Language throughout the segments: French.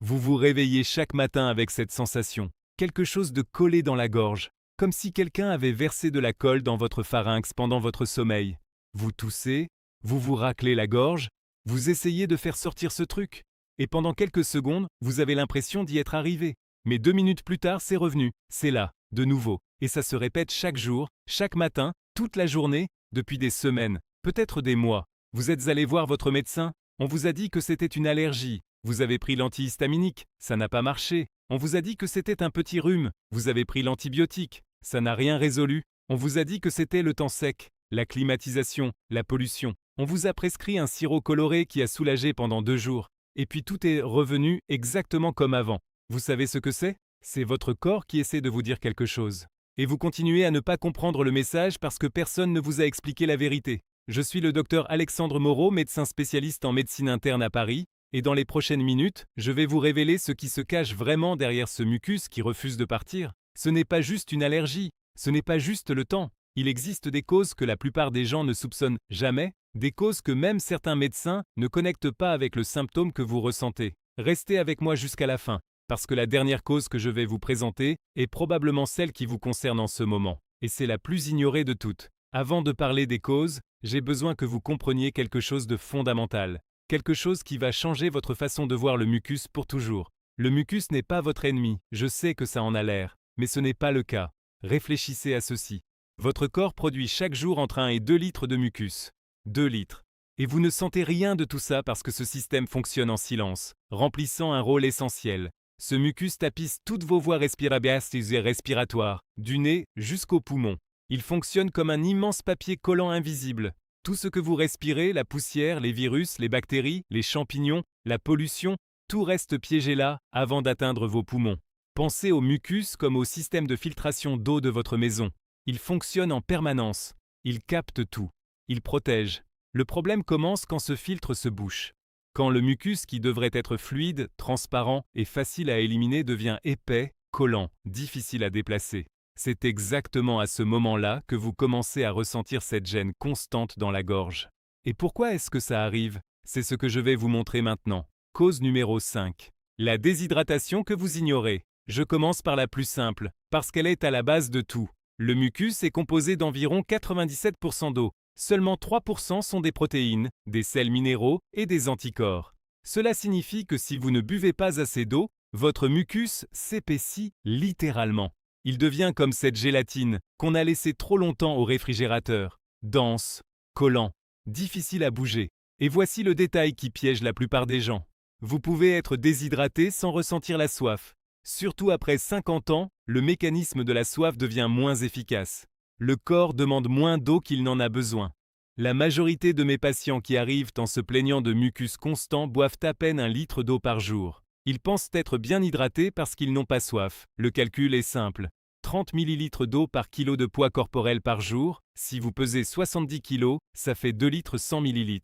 Vous vous réveillez chaque matin avec cette sensation, quelque chose de collé dans la gorge, comme si quelqu'un avait versé de la colle dans votre pharynx pendant votre sommeil. Vous toussez, vous vous raclez la gorge, vous essayez de faire sortir ce truc, et pendant quelques secondes, vous avez l'impression d'y être arrivé. Mais 2 minutes plus tard, c'est revenu, c'est là, de nouveau, et ça se répète chaque jour, chaque matin, toute la journée, depuis des semaines, peut-être des mois. Vous êtes allé voir votre médecin, on vous a dit que c'était une allergie. Vous avez pris l'antihistaminique, ça n'a pas marché. On vous a dit que c'était un petit rhume, vous avez pris l'antibiotique, ça n'a rien résolu. On vous a dit que c'était le temps sec, la climatisation, la pollution. On vous a prescrit un sirop coloré qui a soulagé pendant 2 jours. Et puis tout est revenu exactement comme avant. Vous savez ce que c'est? C'est votre corps qui essaie de vous dire quelque chose. Et vous continuez à ne pas comprendre le message parce que personne ne vous a expliqué la vérité. Je suis le docteur Alexandre Moreau, médecin spécialiste en médecine interne à Paris. Et dans les prochaines minutes, je vais vous révéler ce qui se cache vraiment derrière ce mucus qui refuse de partir. Ce n'est pas juste une allergie, ce n'est pas juste le temps. Il existe des causes que la plupart des gens ne soupçonnent jamais, des causes que même certains médecins ne connectent pas avec le symptôme que vous ressentez. Restez avec moi jusqu'à la fin, parce que la dernière cause que je vais vous présenter est probablement celle qui vous concerne en ce moment. Et c'est la plus ignorée de toutes. Avant de parler des causes, j'ai besoin que vous compreniez quelque chose de fondamental. Quelque chose qui va changer votre façon de voir le mucus pour toujours. Le mucus n'est pas votre ennemi, je sais que ça en a l'air, mais ce n'est pas le cas. Réfléchissez à ceci. Votre corps produit chaque jour entre 1 et 2 litres de mucus. 2 litres. Et vous ne sentez rien de tout ça parce que ce système fonctionne en silence, remplissant un rôle essentiel. Ce mucus tapisse toutes vos voies respirables et respiratoires, du nez jusqu'aux poumons. Il fonctionne comme un immense papier collant invisible. Tout ce que vous respirez, la poussière, les virus, les bactéries, les champignons, la pollution, tout reste piégé là avant d'atteindre vos poumons. Pensez au mucus comme au système de filtration d'eau de votre maison. Il fonctionne en permanence. Il capte tout. Il protège. Le problème commence quand ce filtre se bouche. Quand le mucus qui devrait être fluide, transparent et facile à éliminer devient épais, collant, difficile à déplacer. C'est exactement à ce moment-là que vous commencez à ressentir cette gêne constante dans la gorge. Et pourquoi est-ce que ça arrive? C'est ce que je vais vous montrer maintenant. Cause numéro 5. La déshydratation que vous ignorez. Je commence par la plus simple, parce qu'elle est à la base de tout. Le mucus est composé d'environ 97% d'eau. Seulement 3% sont des protéines, des sels minéraux et des anticorps. Cela signifie que si vous ne buvez pas assez d'eau, votre mucus s'épaissit littéralement. Il devient comme cette gélatine qu'on a laissée trop longtemps au réfrigérateur, dense, collant, difficile à bouger. Et voici le détail qui piège la plupart des gens. Vous pouvez être déshydraté sans ressentir la soif. Surtout après 50 ans, le mécanisme de la soif devient moins efficace. Le corps demande moins d'eau qu'il n'en a besoin. La majorité de mes patients qui arrivent en se plaignant de mucus constant boivent à peine 1 litre d'eau par jour. Ils pensent être bien hydratés parce qu'ils n'ont pas soif. Le calcul est simple. 30 ml d'eau par kilo de poids corporel par jour. Si vous pesez 70 kg, ça fait 2 litres 100 ml.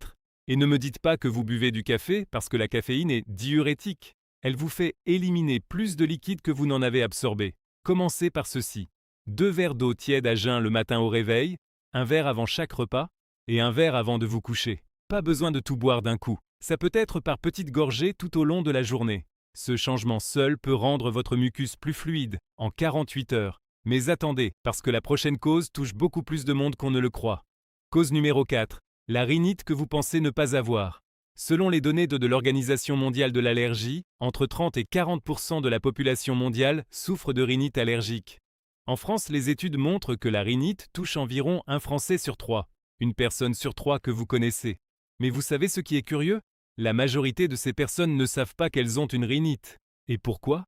Et ne me dites pas que vous buvez du café parce que la caféine est diurétique. Elle vous fait éliminer plus de liquide que vous n'en avez absorbé. Commencez par ceci. 2 verres d'eau tiède à jeun le matin au réveil, 1 verre avant chaque repas et 1 verre avant de vous coucher. Pas besoin de tout boire d'un coup. Ça peut être par petites gorgées tout au long de la journée. Ce changement seul peut rendre votre mucus plus fluide en 48 heures. Mais attendez, parce que la prochaine cause touche beaucoup plus de monde qu'on ne le croit. Cause numéro 4. La rhinite que vous pensez ne pas avoir. Selon les données de l'Organisation mondiale de l'allergie, entre 30 et 40% de la population mondiale souffre de rhinite allergique. En France, les études montrent que la rhinite touche environ 1 Français sur 3, une personne sur 3 que vous connaissez. Mais vous savez ce qui est curieux? La majorité de ces personnes ne savent pas qu'elles ont une rhinite. Et pourquoi?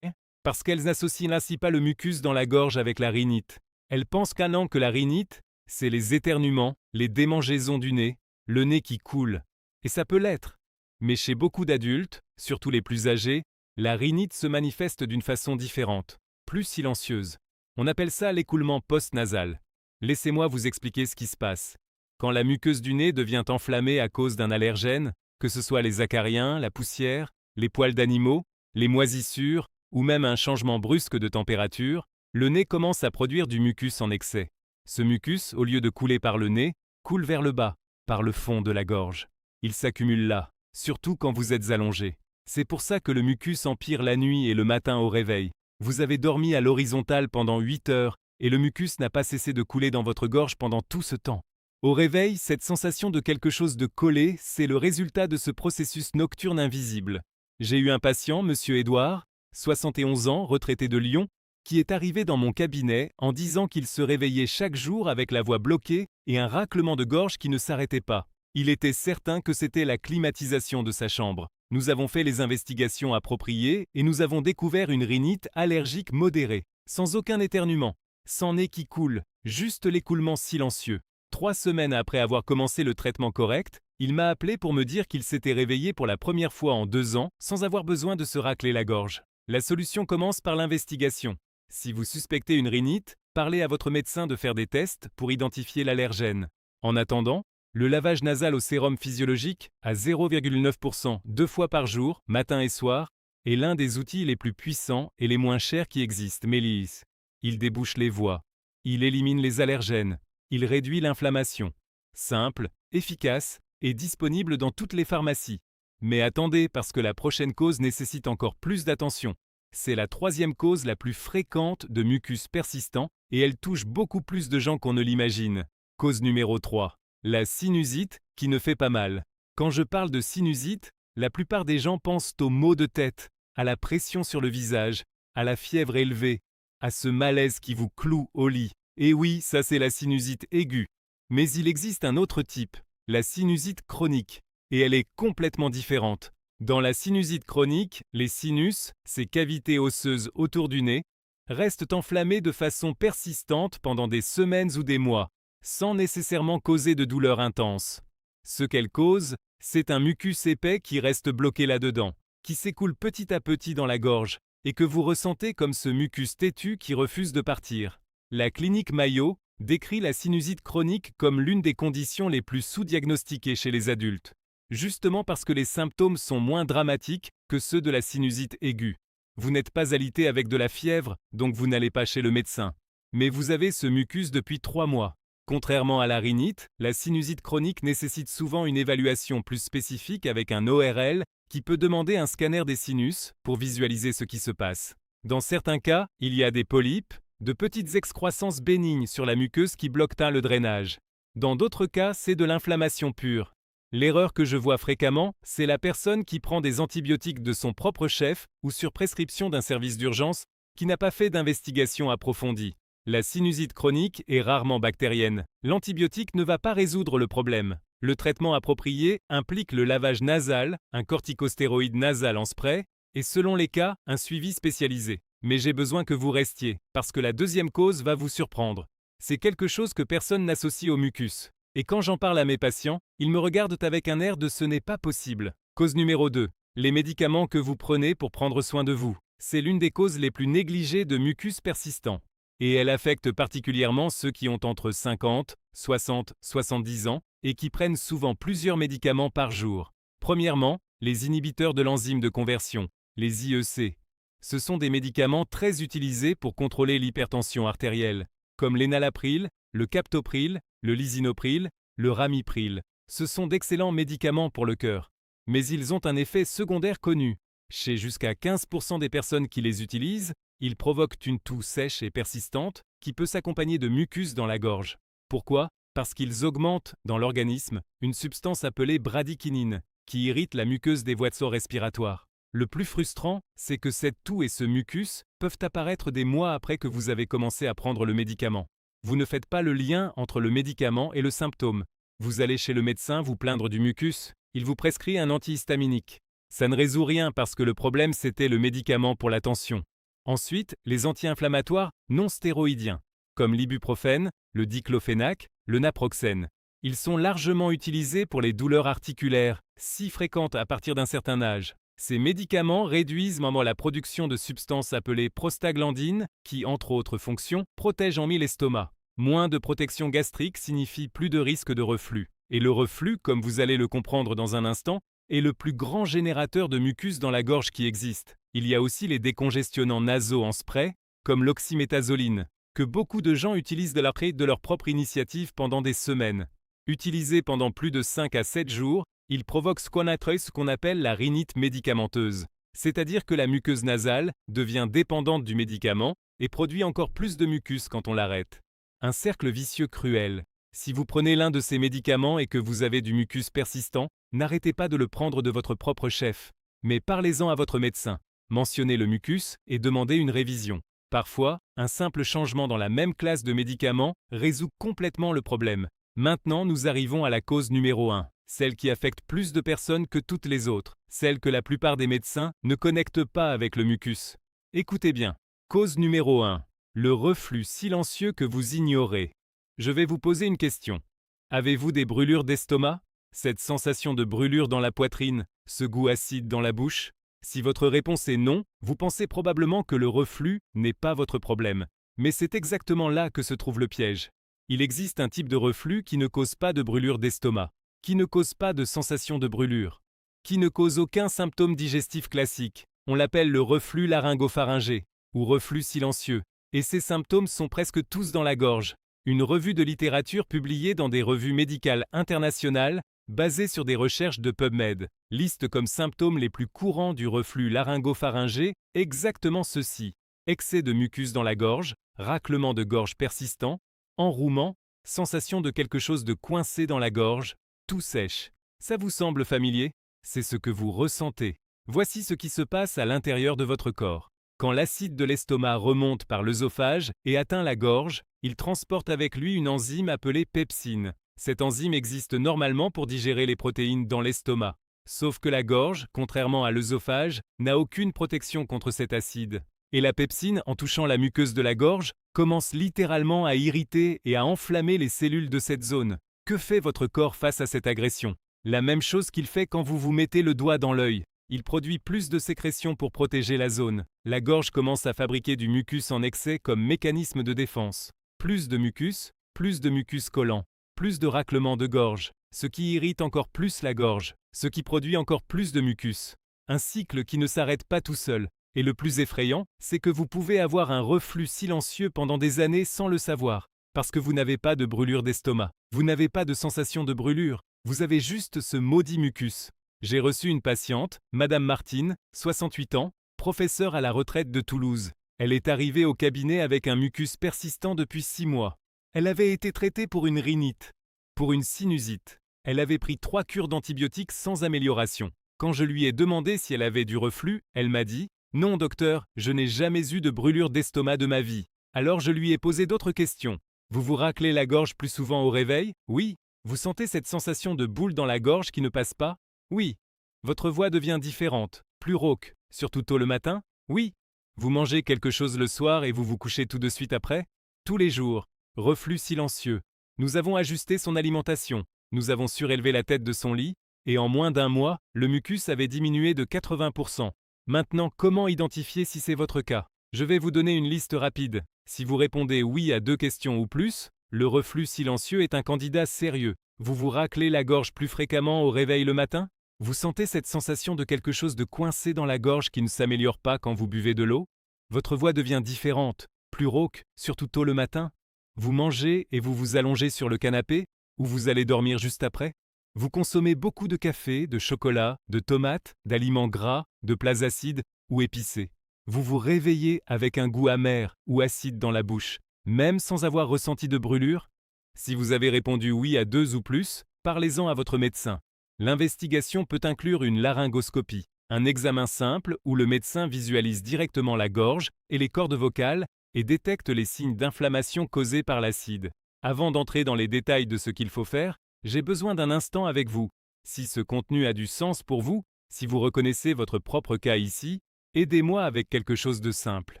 Parce qu'elles n'associent ainsi pas le mucus dans la gorge avec la rhinite. Elles pensent qu'un an que la rhinite, c'est les éternuements, les démangeaisons du nez, le nez qui coule. Et ça peut l'être. Mais chez beaucoup d'adultes, surtout les plus âgés, la rhinite se manifeste d'une façon différente, plus silencieuse. On appelle ça l'écoulement post-nasal. Laissez-moi vous expliquer ce qui se passe. Quand la muqueuse du nez devient enflammée à cause d'un allergène, que ce soit les acariens, la poussière, les poils d'animaux, les moisissures ou même un changement brusque de température, le nez commence à produire du mucus en excès. Ce mucus, au lieu de couler par le nez, coule vers le bas, par le fond de la gorge. Il s'accumule là, surtout quand vous êtes allongé. C'est pour ça que le mucus empire la nuit et le matin au réveil. Vous avez dormi à l'horizontale pendant 8 heures et le mucus n'a pas cessé de couler dans votre gorge pendant tout ce temps. Au réveil, cette sensation de quelque chose de collé, c'est le résultat de ce processus nocturne invisible. J'ai eu un patient, monsieur Édouard, 71 ans, retraité de Lyon, qui est arrivé dans mon cabinet en disant qu'il se réveillait chaque jour avec la voix bloquée et un raclement de gorge qui ne s'arrêtait pas. Il était certain que c'était la climatisation de sa chambre. Nous avons fait les investigations appropriées et nous avons découvert une rhinite allergique modérée, sans aucun éternuement, sans nez qui coule, juste l'écoulement silencieux. 3 semaines après avoir commencé le traitement correct, il m'a appelé pour me dire qu'il s'était réveillé pour la première fois en 2 ans sans avoir besoin de se racler la gorge. La solution commence par l'investigation. Si vous suspectez une rhinite, parlez à votre médecin de faire des tests pour identifier l'allergène. En attendant, le lavage nasal au sérum physiologique à 0,9% 2 fois par jour, matin et soir, est l'un des outils les plus puissants et les moins chers qui existent, Mélisse. Il débouche les voies. Il élimine les allergènes. Il réduit l'inflammation. Simple, efficace et disponible dans toutes les pharmacies. Mais attendez, parce que la prochaine cause nécessite encore plus d'attention. C'est la 3e cause la plus fréquente de mucus persistant et elle touche beaucoup plus de gens qu'on ne l'imagine. Cause numéro 3. La sinusite qui ne fait pas mal. Quand je parle de sinusite, la plupart des gens pensent aux maux de tête, à la pression sur le visage, à la fièvre élevée, à ce malaise qui vous cloue au lit. Et oui, ça c'est la sinusite aiguë. Mais il existe un autre type, la sinusite chronique, et elle est complètement différente. Dans la sinusite chronique, les sinus, ces cavités osseuses autour du nez, restent enflammées de façon persistante pendant des semaines ou des mois, sans nécessairement causer de douleurs intenses. Ce qu'elle cause, c'est un mucus épais qui reste bloqué là-dedans, qui s'écoule petit à petit dans la gorge, et que vous ressentez comme ce mucus têtu qui refuse de partir. La clinique Mayo décrit la sinusite chronique comme l'une des conditions les plus sous-diagnostiquées chez les adultes, justement parce que les symptômes sont moins dramatiques que ceux de la sinusite aiguë. Vous n'êtes pas alité avec de la fièvre, donc vous n'allez pas chez le médecin. Mais vous avez ce mucus depuis 3 mois. Contrairement à la rhinite, la sinusite chronique nécessite souvent une évaluation plus spécifique avec un ORL qui peut demander un scanner des sinus pour visualiser ce qui se passe. Dans certains cas, il y a des polypes, de petites excroissances bénignes sur la muqueuse qui bloquent le drainage. Dans d'autres cas, c'est de l'inflammation pure. L'erreur que je vois fréquemment, c'est la personne qui prend des antibiotiques de son propre chef ou sur prescription d'un service d'urgence qui n'a pas fait d'investigation approfondie. La sinusite chronique est rarement bactérienne. L'antibiotique ne va pas résoudre le problème. Le traitement approprié implique le lavage nasal, un corticostéroïde nasal en spray, et selon les cas, un suivi spécialisé. Mais j'ai besoin que vous restiez, parce que la 2e cause va vous surprendre. C'est quelque chose que personne n'associe au mucus. Et quand j'en parle à mes patients, ils me regardent avec un air de ce n'est pas possible. Cause numéro 2. Les médicaments que vous prenez pour prendre soin de vous. C'est l'une des causes les plus négligées de mucus persistant. Et elle affecte particulièrement ceux qui ont entre 50, 60, 70 ans et qui prennent souvent plusieurs médicaments par jour. Premièrement, les inhibiteurs de l'enzyme de conversion, les IEC. Ce sont des médicaments très utilisés pour contrôler l'hypertension artérielle, comme l'énalapril, le captopril, le lisinopril, le ramipril. Ce sont d'excellents médicaments pour le cœur. Mais ils ont un effet secondaire connu. Chez jusqu'à 15% des personnes qui les utilisent, ils provoquent une toux sèche et persistante qui peut s'accompagner de mucus dans la gorge. Pourquoi ? Parce qu'ils augmentent dans l'organisme une substance appelée bradykinine qui irrite la muqueuse des voies respiratoires. Le plus frustrant, c'est que cette toux et ce mucus peuvent apparaître des mois après que vous avez commencé à prendre le médicament. Vous ne faites pas le lien entre le médicament et le symptôme. Vous allez chez le médecin vous plaindre du mucus, il vous prescrit un antihistaminique. Ça ne résout rien parce que le problème c'était le médicament pour la tension. Ensuite, les anti-inflammatoires non stéroïdiens, comme l'ibuprofène, le diclofénac, le naproxène. Ils sont largement utilisés pour les douleurs articulaires, si fréquentes à partir d'un certain âge. Ces médicaments réduisent la production de substances appelées prostaglandines qui, entre autres fonctions, protègent en mie l'estomac. Moins de protection gastrique signifie plus de risque de reflux. Et le reflux, comme vous allez le comprendre dans un instant, est le plus grand générateur de mucus dans la gorge qui existe. Il y a aussi les décongestionnants nasaux en spray, comme l'oxymétazoline, que beaucoup de gens utilisent de leur propre initiative pendant des semaines. Utilisés pendant plus de 5 à 7 jours, Il provoque ce qu'on appelle la rhinite médicamenteuse, c'est-à-dire que la muqueuse nasale devient dépendante du médicament et produit encore plus de mucus quand on l'arrête. Un cercle vicieux cruel. Si vous prenez l'un de ces médicaments et que vous avez du mucus persistant, n'arrêtez pas de le prendre de votre propre chef, mais parlez-en à votre médecin. Mentionnez le mucus et demandez une révision. Parfois, un simple changement dans la même classe de médicaments résout complètement le problème. Maintenant, nous arrivons à la cause numéro 1, celle qui affecte plus de personnes que toutes les autres, celle que la plupart des médecins ne connectent pas avec le mucus. Écoutez bien. Cause numéro 1. Le reflux silencieux que vous ignorez. Je vais vous poser une question. Avez-vous des brûlures d'estomac? Cette sensation de brûlure dans la poitrine, ce goût acide dans la bouche? Si votre réponse est non, vous pensez probablement que le reflux n'est pas votre problème. Mais c'est exactement là que se trouve le piège. Il existe un type de reflux qui ne cause pas de brûlure d'estomac, qui ne cause pas de sensation de brûlure, qui ne cause aucun symptôme digestif classique. On l'appelle le reflux laryngopharyngé ou reflux silencieux. Et ces symptômes sont presque tous dans la gorge. Une revue de littérature publiée dans des revues médicales internationales, basée sur des recherches de PubMed, liste comme symptômes les plus courants du reflux laryngopharyngé exactement ceci: excès de mucus dans la gorge, raclement de gorge persistant, enrouement, sensation de quelque chose de coincé dans la gorge, tout sèche. Ça vous semble familier? C'est ce que vous ressentez. Voici ce qui se passe à l'intérieur de votre corps. Quand l'acide de l'estomac remonte par l'œsophage et atteint la gorge, il transporte avec lui une enzyme appelée pepsine. Cette enzyme existe normalement pour digérer les protéines dans l'estomac. Sauf que la gorge, contrairement à l'œsophage, n'a aucune protection contre cet acide. Et la pepsine, en touchant la muqueuse de la gorge, commence littéralement à irriter et à enflammer les cellules de cette zone. Que fait votre corps face à cette agression? La même chose qu'il fait quand vous vous mettez le doigt dans l'œil. Il produit plus de sécrétions pour protéger la zone. La gorge commence à fabriquer du mucus en excès comme mécanisme de défense. Plus de mucus collant, plus de raclements de gorge, ce qui irrite encore plus la gorge, ce qui produit encore plus de mucus. Un cycle qui ne s'arrête pas tout seul. Et le plus effrayant, c'est que vous pouvez avoir un reflux silencieux pendant des années sans le savoir, parce que vous n'avez pas de brûlure d'estomac, vous n'avez pas de sensation de brûlure, vous avez juste ce maudit mucus. J'ai reçu une patiente, Madame Martine, 68 ans, professeure à la retraite de Toulouse. Elle est arrivée au cabinet avec un mucus persistant depuis 6 mois. Elle avait été traitée pour une rhinite, pour une sinusite. Elle avait pris 3 cures d'antibiotiques sans amélioration. Quand je lui ai demandé si elle avait du reflux, elle m'a dit « Non docteur, je n'ai jamais eu de brûlure d'estomac de ma vie ». Alors je lui ai posé d'autres questions. Vous vous raclez la gorge plus souvent au réveil? Oui. Vous sentez cette sensation de boule dans la gorge qui ne passe pas? Oui. Votre voix devient différente, plus rauque, surtout tôt le matin? Oui. Vous mangez quelque chose le soir et vous vous couchez tout de suite après? Tous les jours. Reflux silencieux. Nous avons ajusté son alimentation. Nous avons surélevé la tête de son lit. Et en moins d'1 mois, le mucus avait diminué de 80%. Maintenant, comment identifier si c'est votre cas? Je vais vous donner une liste rapide. Si vous répondez oui à 2 questions ou plus, le reflux silencieux est un candidat sérieux. Vous vous raclez la gorge plus fréquemment au réveil le matin? Vous sentez cette sensation de quelque chose de coincé dans la gorge qui ne s'améliore pas quand vous buvez de l'eau? Votre voix devient différente, plus rauque, surtout tôt le matin? Vous mangez et vous vous allongez sur le canapé? Ou vous allez dormir juste après? Vous consommez beaucoup de café, de chocolat, de tomates, d'aliments gras, de plats acides ou épicés. Vous vous réveillez avec un goût amer ou acide dans la bouche, même sans avoir ressenti de brûlure? Si vous avez répondu oui à 2 ou plus, parlez-en à votre médecin. L'investigation peut inclure une laryngoscopie, un examen simple où le médecin visualise directement la gorge et les cordes vocales et détecte les signes d'inflammation causés par l'acide. Avant d'entrer dans les détails de ce qu'il faut faire, j'ai besoin d'un instant avec vous. Si ce contenu a du sens pour vous, si vous reconnaissez votre propre cas ici, aidez-moi avec quelque chose de simple.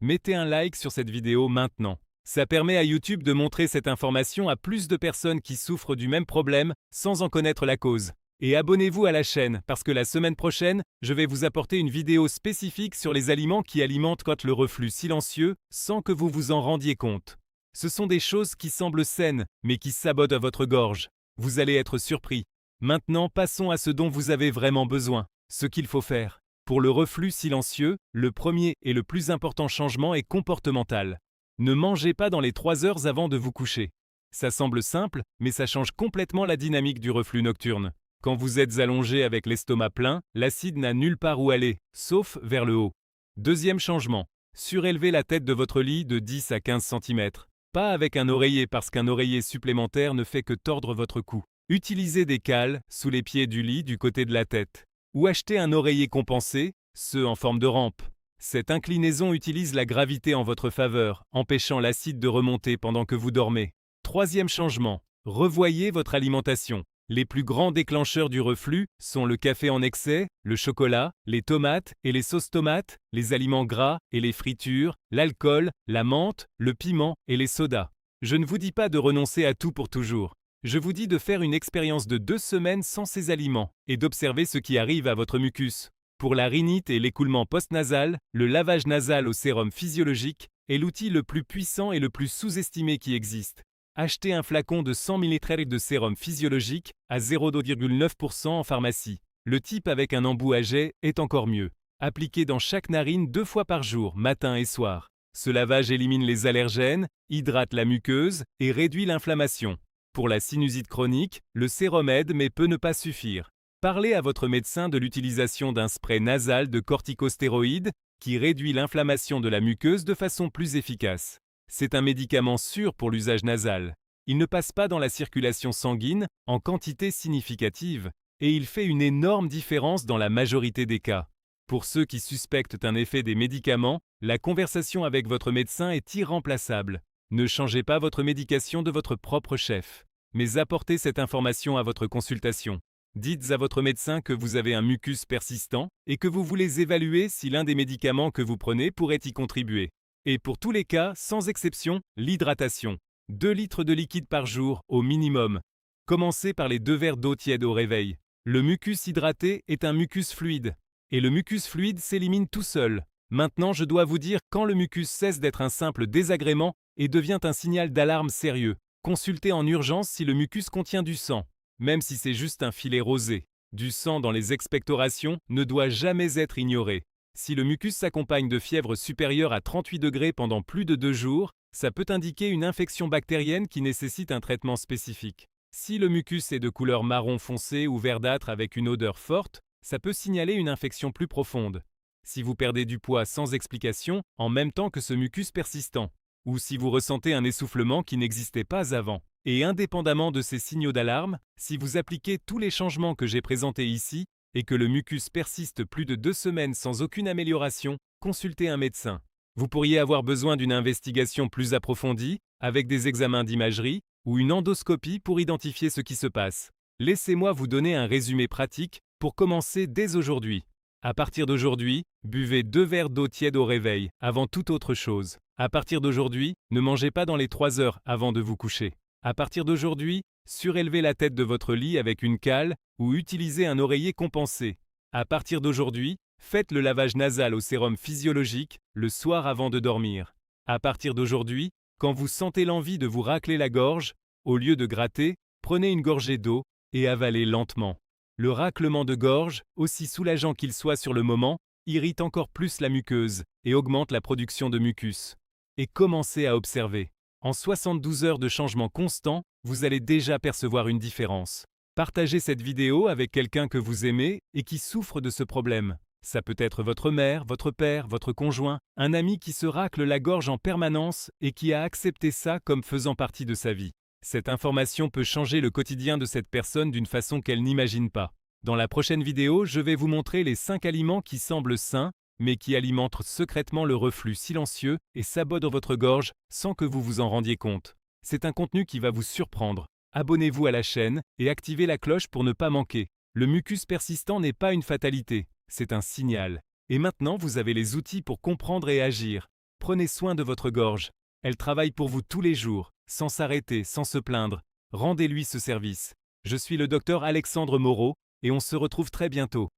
Mettez un like sur cette vidéo maintenant. Ça permet à YouTube de montrer cette information à plus de personnes qui souffrent du même problème sans en connaître la cause. Et abonnez-vous à la chaîne parce que la semaine prochaine, je vais vous apporter une vidéo spécifique sur les aliments qui alimentent le reflux silencieux sans que vous vous en rendiez compte. Ce sont des choses qui semblent saines, mais qui sabotent à votre gorge. Vous allez être surpris. Maintenant, passons à ce dont vous avez vraiment besoin, ce qu'il faut faire. Pour le reflux silencieux, le premier et le plus important changement est comportemental. Ne mangez pas dans les 3 heures avant de vous coucher. Ça semble simple, mais ça change complètement la dynamique du reflux nocturne. Quand vous êtes allongé avec l'estomac plein, l'acide n'a nulle part où aller, sauf vers le haut. Deuxième changement. Surélevez la tête de votre lit de 10 à 15 cm. Pas avec un oreiller parce qu'un oreiller supplémentaire ne fait que tordre votre cou. Utilisez des cales sous les pieds du lit du côté de la tête. Ou achetez un oreiller compensé, ceux en forme de rampe. Cette inclinaison utilise la gravité en votre faveur, empêchant l'acide de remonter pendant que vous dormez. Troisième changement. Revoyez votre alimentation. Les plus grands déclencheurs du reflux sont le café en excès, le chocolat, les tomates et les sauces tomates, les aliments gras et les fritures, l'alcool, la menthe, le piment et les sodas. Je ne vous dis pas de renoncer à tout pour toujours. Je vous dis de faire une expérience de 2 semaines sans ces aliments et d'observer ce qui arrive à votre mucus. Pour la rhinite et l'écoulement post-nasal, le lavage nasal au sérum physiologique est l'outil le plus puissant et le plus sous-estimé qui existe. Achetez un flacon de 100 ml de sérum physiologique à 0,9% en pharmacie. Le type avec un embout à jet est encore mieux. Appliquez dans chaque narine 2 fois par jour, matin et soir. Ce lavage élimine les allergènes, hydrate la muqueuse et réduit l'inflammation. Pour la sinusite chronique, le sérum aide mais peut ne pas suffire. Parlez à votre médecin de l'utilisation d'un spray nasal de corticostéroïdes qui réduit l'inflammation de la muqueuse de façon plus efficace. C'est un médicament sûr pour l'usage nasal. Il ne passe pas dans la circulation sanguine en quantité significative et il fait une énorme différence dans la majorité des cas. Pour ceux qui suspectent un effet des médicaments, la conversation avec votre médecin est irremplaçable. Ne changez pas votre médication de votre propre chef, mais apportez cette information à votre consultation. Dites à votre médecin que vous avez un mucus persistant et que vous voulez évaluer si l'un des médicaments que vous prenez pourrait y contribuer. Et pour tous les cas, sans exception, l'hydratation. 2 litres de liquide par jour au minimum. Commencez par les 2 verres d'eau tiède au réveil. Le mucus hydraté est un mucus fluide. Et le mucus fluide s'élimine tout seul. Maintenant, je dois vous dire quand le mucus cesse d'être un simple désagrément et devient un signal d'alarme sérieux. Consultez en urgence si le mucus contient du sang, même si c'est juste un filet rosé. Du sang dans les expectorations ne doit jamais être ignoré. Si le mucus s'accompagne de fièvre supérieure à 38 degrés pendant plus de 2 jours, ça peut indiquer une infection bactérienne qui nécessite un traitement spécifique. Si le mucus est de couleur marron foncé ou verdâtre avec une odeur forte, ça peut signaler une infection plus profonde. Si vous perdez du poids sans explication, en même temps que ce mucus persistant, ou si vous ressentez un essoufflement qui n'existait pas avant. Et indépendamment de ces signaux d'alarme, si vous appliquez tous les changements que j'ai présentés ici, et que le mucus persiste plus de 2 semaines sans aucune amélioration, consultez un médecin. Vous pourriez avoir besoin d'une investigation plus approfondie, avec des examens d'imagerie, ou une endoscopie pour identifier ce qui se passe. Laissez-moi vous donner un résumé pratique pour commencer dès aujourd'hui. À partir d'aujourd'hui, buvez 2 verres d'eau tiède au réveil, avant toute autre chose. À partir d'aujourd'hui, ne mangez pas dans les 3 heures avant de vous coucher. À partir d'aujourd'hui, surélevez la tête de votre lit avec une cale ou utilisez un oreiller compensé. À partir d'aujourd'hui, faites le lavage nasal au sérum physiologique le soir avant de dormir. À partir d'aujourd'hui, quand vous sentez l'envie de vous racler la gorge, au lieu de gratter, prenez une gorgée d'eau et avalez lentement. Le raclement de gorge, aussi soulageant qu'il soit sur le moment, irrite encore plus la muqueuse et augmente la production de mucus. Et commencez à observer. En 72 heures de changement constant, vous allez déjà percevoir une différence. Partagez cette vidéo avec quelqu'un que vous aimez et qui souffre de ce problème. Ça peut être votre mère, votre père, votre conjoint, un ami qui se racle la gorge en permanence et qui a accepté ça comme faisant partie de sa vie. Cette information peut changer le quotidien de cette personne d'une façon qu'elle n'imagine pas. Dans la prochaine vidéo, je vais vous montrer les 5 aliments qui semblent sains, mais qui alimentent secrètement le reflux silencieux et sabotent votre gorge sans que vous vous en rendiez compte. C'est un contenu qui va vous surprendre. Abonnez-vous à la chaîne et activez la cloche pour ne pas manquer. Le mucus persistant n'est pas une fatalité, c'est un signal. Et maintenant, vous avez les outils pour comprendre et agir. Prenez soin de votre gorge. Elle travaille pour vous tous les jours, sans s'arrêter, sans se plaindre. Rendez-lui ce service. Je suis le docteur Alexandre Moreau et on se retrouve très bientôt.